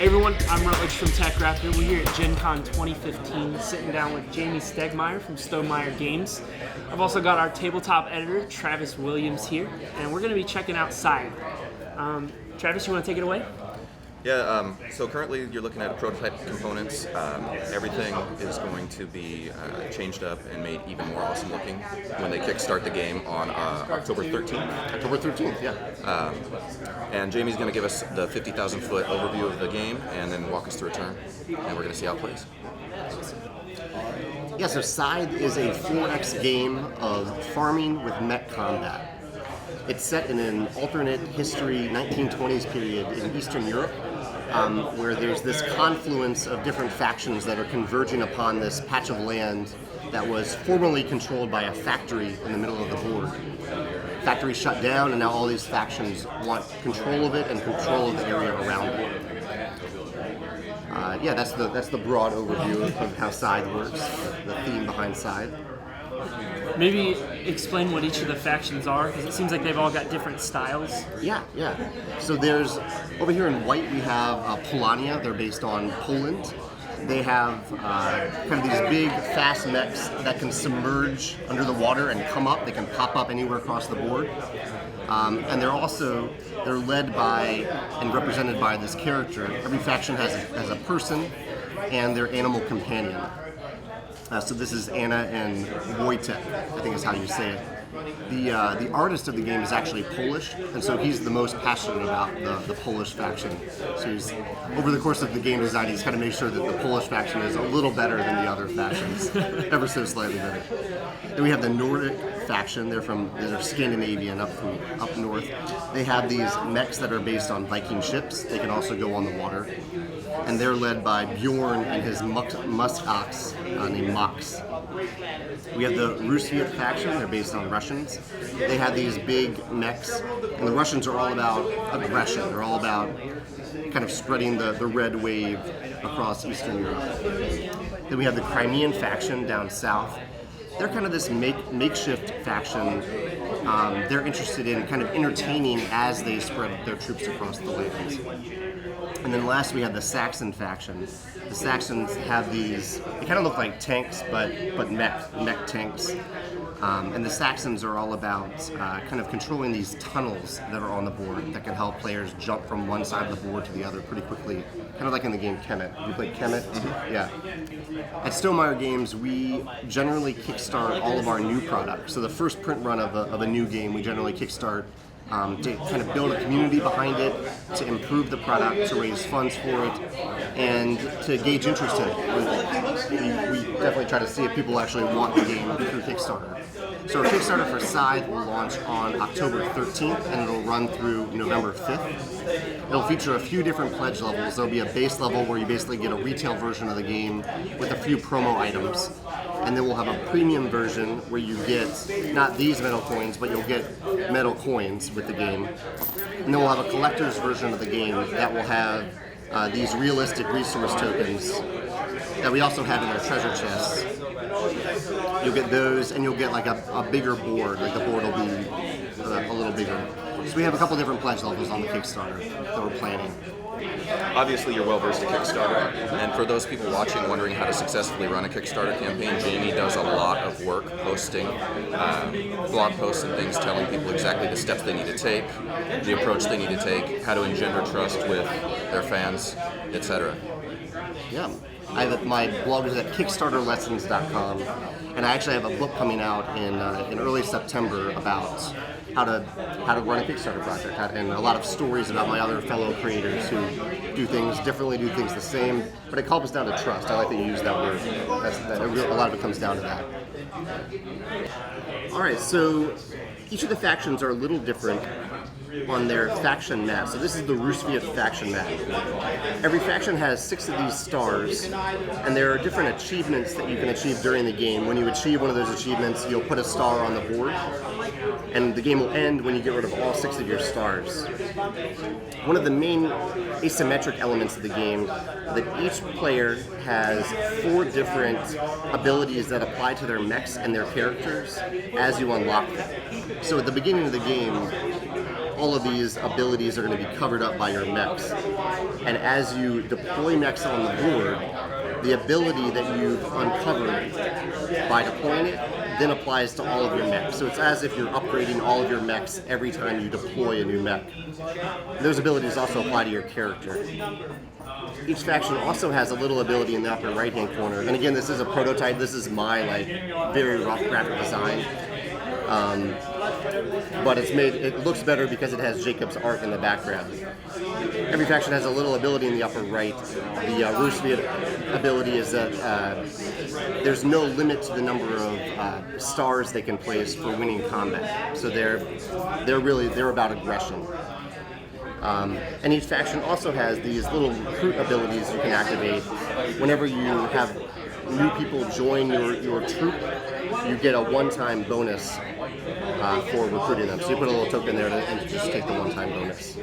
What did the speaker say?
Hey everyone, I'm Rutledge from TechRaptor. We're here at GenCon 2015, sitting down with Jamey Stegmaier from Stonemaier Games. I've also got our tabletop editor, Travis Williams, here, and we're going to be checking out Scythe. Travis, you want to take it away? Yeah, so currently you're looking at prototype components. Everything is going to be changed up and made even more awesome looking when they kickstart the game on October 13th. October 13th, yeah. And Jamey's going to give us the 50,000 foot overview of the game and then walk us through a turn, and we're going to see how it plays. Yeah, so Scythe is a 4X game of farming with mech combat. It's set in an alternate history 1920s period in Eastern Europe, where there's this confluence of different factions that are converging upon this patch of land that was formerly controlled by a factory in the middle of the board. Factory shut down, and now all these factions want control of it and control of the area around it. Yeah, that's the broad overview of how Scythe works, the theme behind Scythe. Maybe explain what each of the factions are, because it seems like they've all got different styles. Yeah. So there's, over here in white we have Polania. They're based on Poland. They have kind of these big, fast mechs that can submerge under the water and come up. They can pop up anywhere across the board. And they're led by and represented by this character. Every faction has a person and their animal companion. So this is Anna and Wojtek, I think is how you say it. The artist of the game is actually Polish, and so he's the most passionate about the Polish faction. So he's, over the course of the game design, he's kind of made sure that the Polish faction is a little better than the other factions, ever so slightly better. Then we have the Nordic Faction. They're Scandinavian, up north. They have these mechs that are based on Viking ships. They can also go on the water. And they're led by Bjorn and his musk ox named Mox. We have the Russian faction. They're based on Russians. They have these big mechs, and the Russians are all about aggression. They're all about kind of spreading the red wave across Eastern Europe. Then we have the Crimean faction down south. They're kind of this makeshift faction. They're interested in kind of entertaining as they spread their troops across the lands. And then last we have the Saxon faction. The Saxons have these, they kind of look like tanks, but mech tanks. And the Saxons are all about kind of controlling these tunnels that are on the board that can help players jump from one side of the board to the other pretty quickly. Kind of like in the game Kemet. You played Kemet? Mm-hmm. Yeah. At Stonemaier Games, we generally kickstart all of our new products. So the first print run of a new game, we generally kickstart to kind of build a community behind it, to improve the product, to raise funds for it, and to gauge interest in it. We definitely try to see if people actually want the game through Kickstarter. So our Kickstarter for Scythe will launch on October 13th, and it'll run through November 5th. It'll feature a few different pledge levels. There'll be a base level where you basically get a retail version of the game with a few promo items. And then we'll have a premium version where you get not these metal coins, but you'll get metal coins with the game. And then we'll have a collector's version of the game that will have these realistic resource tokens that we also have in our treasure chests. You'll get those, and you'll get like a bigger board. Like the board will be a little bigger. So we have a couple different pledge levels on the Kickstarter that we're planning. Obviously, you're well versed at Kickstarter, and for those people watching wondering how to successfully run a Kickstarter campaign, Jamey does a lot of work posting blog posts and things telling people exactly the steps they need to take, the approach they need to take, how to engender trust with their fans, etc. Yeah. My blog is at kickstarterlessons.com, and I actually have a book coming out in early September about how to run a Kickstarter project, and a lot of stories about my other fellow creators who do things differently, do things the same, but it comes down to trust. I like that you use that word. A lot of it comes down to that. All right, so each of the factions are a little different on their faction map. So this is the Rusviet faction map. Every faction has 6 of these stars, and there are different achievements that you can achieve during the game. When you achieve one of those achievements, you'll put a star on the board, and the game will end when you get rid of all 6 of your stars. One of the main asymmetric elements of the game is that each player has 4 different abilities that apply to their mechs and their characters as you unlock them. So at the beginning of the game, all of these abilities are going to be covered up by your mechs. And as you deploy mechs on the board, the ability that you've uncovered by deploying it then applies to all of your mechs. So it's as if you're upgrading all of your mechs every time you deploy a new mech. Those abilities also apply to your character. Each faction also has a little ability in the upper right-hand corner. And again, this is a prototype. This is my very rough graphic design. But it looks better because it has Jacob's art in the background. Every faction has a little ability in the upper right. The Roosevelt ability is that there's no limit to the number of stars they can place for winning combat. So they're about aggression. And each faction also has these little recruit abilities you can activate. Whenever you have new people join your troop, you get a one-time bonus for recruiting them. So you put a little token there and just take the one-time bonus.